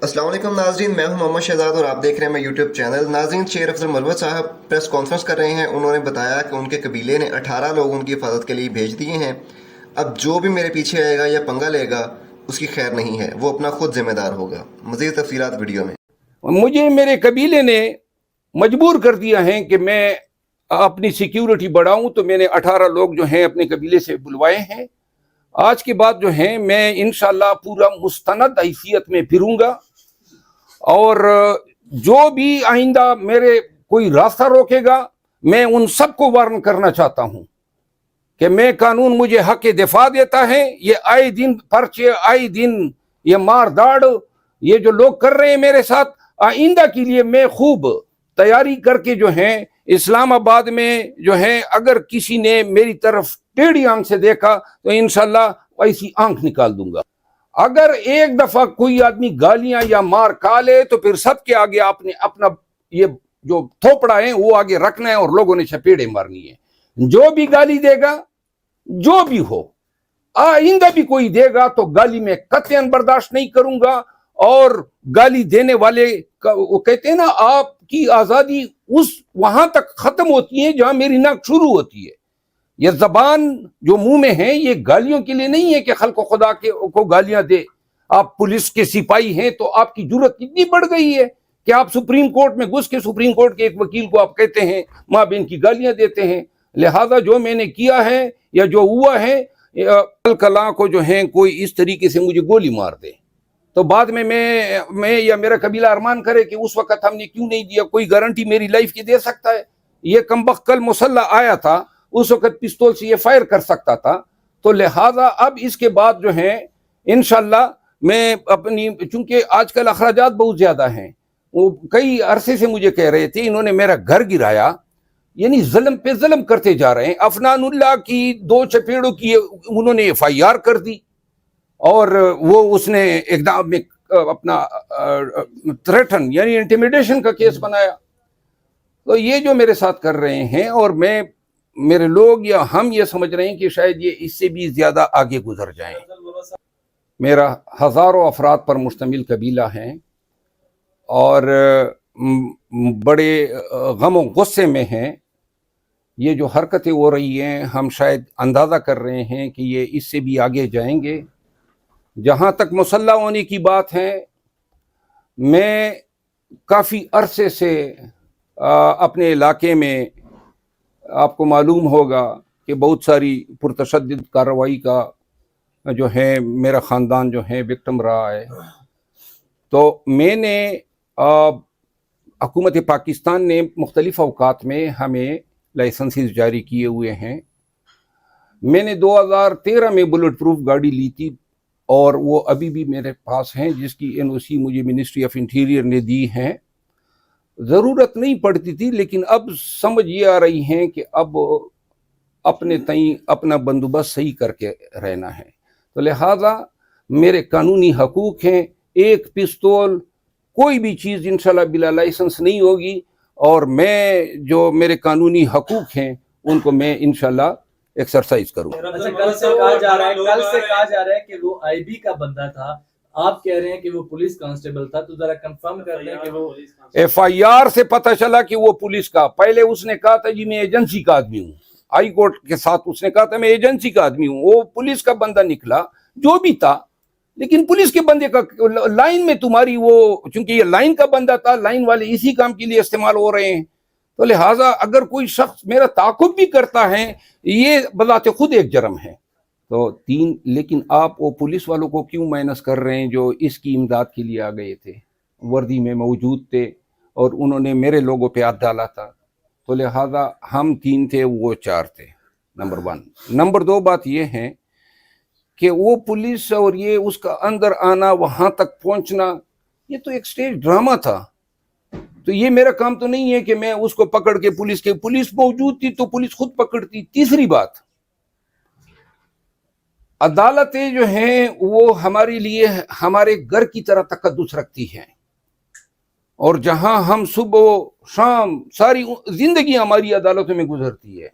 अस्सलाम वालेकुम नाजरीन, मैं हूं मोहम्मद शहजाद और आप देख रहे हैं मैं यूट्यूब चैनल। नाजरीन, शेर अफजल मरवत साहब प्रेस कॉन्फ्रेंस कर रहे हैं। उन्होंने बताया कि उनके कबीले ने 18 लोग उनकी हिफाजत के लिए भेज दिए हैं। अब जो भी मेरे पीछे आएगा या पंगा लेगा उसकी खैर नहीं है, वो अपना खुद जिम्मेदार होगा। मज़ीद तफसीलात वीडियो में। मुझे मेरे कबीले ने मजबूर कर दिया है कि मैं अपनी सिक्योरिटी बढ़ाऊं, तो मैंने 18 लोग जो हैं अपने कबीले से बुलवाए हैं। आज के बाद जो है मैं इंशाल्लाह पूरा मुस्तनद हैसियत में फिरूंगा, और जो भी आइंदा मेरे कोई रास्ता रोकेगा मैं उन सबको वार्न करना चाहता हूं कि मैं कानून मुझे हक दिफा देता है। ये आए दिन पर्चे, आए दिन ये मार दाड़ ये जो लोग कर रहे हैं मेरे साथ, आइंदा के लिए मैं खूब तैयारी करके जो है इस्लामाबाद में जो है अगर किसी ने मेरी तरफ टेढ़ी आंख से देखा तो इंशाल्लाह ऐसी आंख निकाल दूंगा। अगर एक दफा कोई आदमी गालियां या मार खा ले तो फिर सबके आगे आपने अपना ये जो थोपड़ा है वो आगे रखना है और लोगों ने चपेड़े मारनी है। जो भी गाली देगा, जो भी हो, आइंदा भी कोई देगा तो गाली में कतई बर्दाश्त नहीं करूंगा। और गाली देने वाले वो कहते हैं ना, आपकी आजादी उस वहां तक खत्म होती है जहां मेरी नाक शुरू होती है। ये जबान जो मुंह में है ये गालियों के लिए नहीं है कि खल्को खुदा के को गालियां दे। आप पुलिस के सिपाही हैं तो आपकी जुर्रत इतनी बढ़ गई है कि आप सुप्रीम कोर्ट में घुस के सुप्रीम कोर्ट के एक वकील को आप कहते हैं माँ बहन की गालियां देते हैं। लिहाजा जो मैंने किया है या जो हुआ है, कल कला को जो है कोई इस तरीके से मुझे गोली मार दे तो बाद में मैं या मेरा कबीला अरमान करे कि उस वक्त हमने क्यों नहीं दिया। कोई गारंटी मेरी लाइफ की दे सकता है? ये कमबख्त कल मुसल्ला आया था, उस वक्त पिस्तौल से ये फायर कर सकता था। तो लिहाजा अब इसके बाद जो है इंशाल्लाह मैं अपनी, चूंकि आजकल अखराजात बहुत ज्यादा हैं, वो कई अरसे से मुझे कह रहे थे इन्होंने मेरा घर गिराया, यानी जुल्म पे जुल्म करते जा रहे हैं। अफनानुल्लाह की 2 चपेड़ों की उन्होंने FIR कर दी और वो उसने एकदम में अपना थ्रेटन यानी इंटिमिडेशन का केस बनाया। तो ये जो मेरे साथ कर रहे हैं, और मेरे लोग या हम ये समझ रहे हैं कि शायद ये इससे भी ज्यादा आगे गुजर जाएं। मेरा हजारों अफराद पर मुश्तमिल कबीला है और बड़े गम और गुस्से में हैं। ये जो हरकतें हो रही हैं हम शायद अंदाज़ा कर रहे हैं कि ये इससे भी आगे जाएंगे। जहाँ तक मुसल्ला होने की बात है, मैं काफ़ी अरसे से अपने इलाके में, आपको मालूम होगा कि बहुत सारी पुरतशद्दुद कार्रवाई का जो है मेरा ख़ानदान जो है विक्टिम रहा है। तो मैंने हुकूमत पाकिस्तान ने मुख्तलिफ़ अवकात में हमें लाइसेंसेस जारी किए हुए हैं। मैंने 2013 में बुलेट प्रूफ गाड़ी ली थी और वो अभी भी मेरे पास हैं, जिसकी NOC मुझे मिनिस्ट्री ऑफ इंटीरियर ने दी है। ज़रूरत नहीं पड़ती थी, लेकिन अब समझ ये आ रही है कि अब अपने तई अपना बंदोबस्त सही करके रहना है। तो लिहाजा मेरे कानूनी हकूक़ हैं। एक पिस्तौल कोई भी चीज़ इंशाल्लाह बिला लाइसेंस नहीं होगी, और मैं जो मेरे कानूनी हकूक़ हैं उनको मैं इंशाल्लाह एक्सरसाइज करूँ। अच्छा, कल से कहा जा रहा है कि वो IB का बंदा था, आप कह रहे हैं कि वो पुलिस कांस्टेबल था, तो जरा कंफर्म कर लें कि वो FIR से पता चला कि वो पुलिस का। पहले उसने कहा था जी मैं एजेंसी का आदमी हूँ, हाई कोर्ट के साथ उसने कहा था मैं एजेंसी का आदमी हूँ। वो पुलिस का बंदा निकला जो भी था, लेकिन पुलिस के बंदे का लाइन में तुम्हारी वो, चूंकि ये लाइन का बंदा था, लाइन वाले इसी काम के लिए इस्तेमाल हो रहे हैं। तो लिहाजा अगर कोई शख्स मेरा ताक़ुब भी करता है, ये बजाते खुद एक जुर्म है। तो 3, लेकिन आप वो पुलिस वालों को क्यों माइनस कर रहे हैं जो इसकी इमदाद के लिए आ गए थे, वर्दी में मौजूद थे और उन्होंने मेरे लोगों पे हाथ डाला था। तो लिहाजा हम 3 थे, वो 4 थे, नंबर 1। नंबर 2 बात ये है कि वो पुलिस और ये उसका अंदर आना, वहाँ तक पहुँचना, ये तो एक स्टेज ड्रामा था। तो ये मेरा काम तो नहीं है कि मैं उसको पकड़ के पुलिस मौजूद थी तो पुलिस खुद पकड़ती। तीसरी बात, अदालतें जो हैं वो हमारे लिए हमारे घर की तरह तकद्दुस रखती हैं, और जहां हम सुबह शाम सारी जिंदगी हमारी अदालतों में गुजरती है।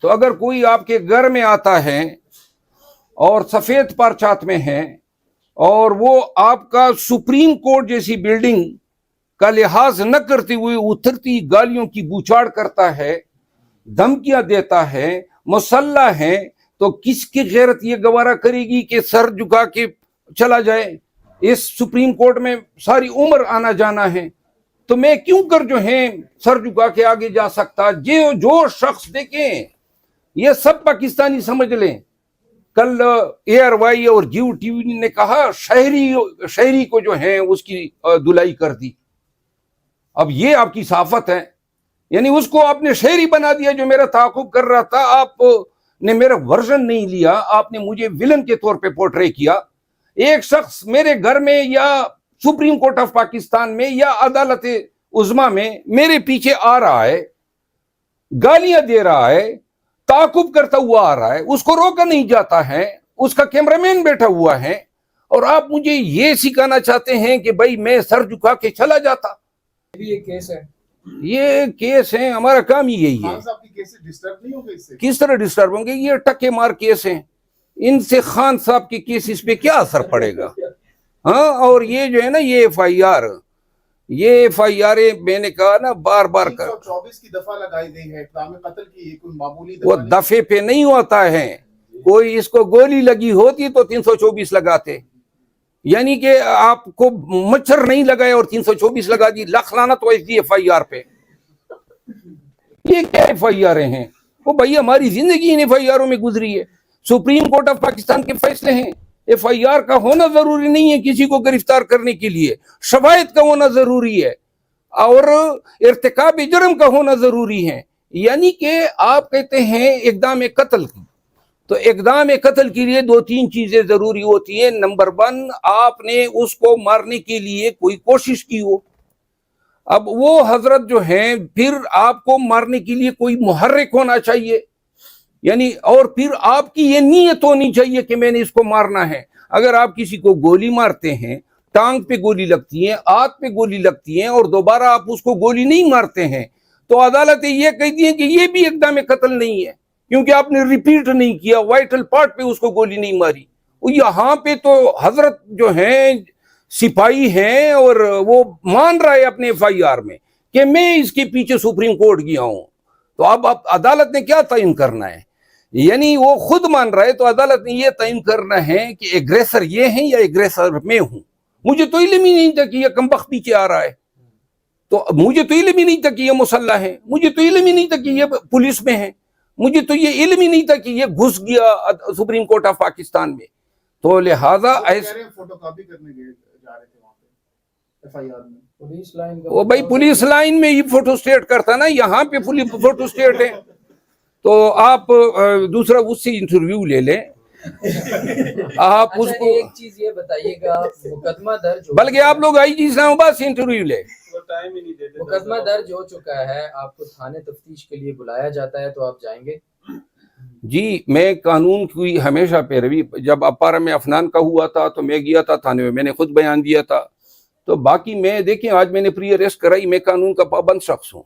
तो अगर कोई आपके घर में आता है और सफेद परचात में है اور وہ آپ کا سپریم کورٹ جیسی بلڈنگ کا لحاظ نہ کرتے ہوئے اترتی گالیوں کی بوچھاڑ کرتا ہے، دھمکیاں دیتا ہے، مسلح ہے، تو کس کی غیرت یہ گوارا کرے گی کہ سر جھکا کے چلا جائے؟ اس سپریم کورٹ میں ساری عمر آنا جانا ہے، تو میں کیوں کر جو ہے سر جھکا کے آگے جا سکتا؟ جو شخص دیکھیں یہ سب پاکستانی سمجھ لیں، کل ایئر وائی اور جیو ٹی وی نے کہا شہری کو جو ہے اس کی دلائی کر دی. اب یہ آپ کی صحافت ہے، یعنی اس کو آپ نے شہری بنا دیا جو میرا تعاقب کر رہا تھا. آپ نے میرا ورژن نہیں لیا، آپ نے مجھے ویلن کے طور پہ پورٹرے کیا. ایک شخص میرے گھر میں یا سپریم کورٹ آف پاکستان میں یا عدالت عظمیٰ میں میرے پیچھے آ رہا ہے، گالیاں دے رہا ہے، تعاقب کرتا ہوا آ رہا ہے، اس کو روکا نہیں جاتا ہے، اس کا کیمرامین بیٹھا ہوا ہے، اور آپ مجھے یہ سکھانا چاہتے ہیں کہ بھائی میں سر جھکا کے چلا جاتا. یہ کیس ہے، یہ کیس ہے، ہمارا کام ہی یہی ہے. کس طرح ڈسٹرب ہوں گے؟ یہ ٹکے مار کیس ہیں، ان سے خان صاحب کے کیسز پہ کیا اثر پڑے گا؟ ہاں، اور یہ جو ہے نا یہ ایف آئی آر میں نے کہا نا بار بار کر 324 کی دفعہ لگائی گئی ہے اقدام قتل کی، کوئی معمولی وہ دفعے پہ نہیں ہوتا ہے. کوئی اس کو گولی لگی ہوتی تو 324 لگاتے، یعنی کہ آپ کو مچھر نہیں لگائے اور 324 لگا دی. لکھ لعنت ہو ایسی ایف آئی آر پہ. یہ کیا ایف آئی آر ہیں؟ وہ بھائی ہماری زندگی ان ایف آئی آروں میں گزری ہے. سپریم کورٹ آف پاکستان کے فیصلے ہیں. ایف آئی آر کا ہونا ضروری نہیں ہے کسی کو گرفتار کرنے کے لیے، شواہد کا ہونا ضروری ہے اور ارتکاب جرم کا ہونا ضروری ہے. یعنی کہ آپ کہتے ہیں اقدام قتل کی، تو اقدام قتل کے لیے 2-3 چیزیں ضروری ہوتی ہیں. نمبر 1، آپ نے اس کو مارنے کے لیے کوئی کوشش کی ہو. اب وہ حضرت جو ہیں پھر آپ کو مارنے کے لیے کوئی محرک ہونا چاہیے، یعنی اور پھر آپ کی یہ نیت ہونی چاہیے کہ میں نے اس کو مارنا ہے. اگر آپ کسی کو گولی مارتے ہیں، ٹانگ پہ گولی لگتی ہے، ہاتھ پہ گولی لگتی ہے، اور دوبارہ آپ اس کو گولی نہیں مارتے ہیں، تو عدالتیں یہ کہتی ہیں کہ یہ بھی اقدام قتل نہیں ہے، کیونکہ آپ نے ریپیٹ نہیں کیا، وائٹل پارٹ پہ اس کو گولی نہیں ماری. یہاں پہ تو حضرت جو ہیں سپاہی ہیں اور وہ مان رہا ہے اپنے ایف آئی آر میں کہ میں اس کے پیچھے سپریم کورٹ گیا ہوں. تو اب عدالت نے کیا تعین کرنا ہے؟ یعنی وہ خود مان رہا ہے تو عدالت نے یہ تعین کرنا ہے کہ ایگریسر یہ ہیں یا ایگریسر میں ہوں. مجھے تو علم ہی نہیں تھا کہ یہ کمبخت پیچھے آ رہا ہے، تو مجھے تو علم ہی نہیں تھا کہ یہ مسلح ہے، مجھے تو علم ہی نہیں تھا کہ یہ پولیس میں ہے، مجھے تو یہ علم ہی نہیں تھا کہ یہ گھس گیا سپریم کورٹ آف پاکستان میں. تو لہذا ایسے فوٹو کاپی کرنے جا رہے تھے وہاں پہ ایف آئی آر میں. پولیس لائن وہ بھائی پولیس لائن میں یہ فوٹو سٹیٹ کرتا نا، یہاں پہ فوٹو سٹیٹ ہے. تو آپ دوسرا اس سے انٹرویو لے لیں، آپ اس کو. ایک چیز یہ بتائیے گا، مقدمہ درج بلکہ آپ لوگ آئی جی اسلام آباد سے انٹرویو لیں. مقدمہ درج ہو چکا ہے، آپ کو تھانے تفتیش کے لیے بلایا جاتا ہے، تو آپ جائیں گے؟ جی، میں قانون کی ہمیشہ پیروی، جب اپارہ میں افنان کا ہوا تھا تو میں گیا تھا تھانے میں، میں نے خود بیان دیا تھا. تو باقی میں دیکھیں آج میں نے پری اریسٹ کرائی، میں قانون کا پابند شخص ہوں.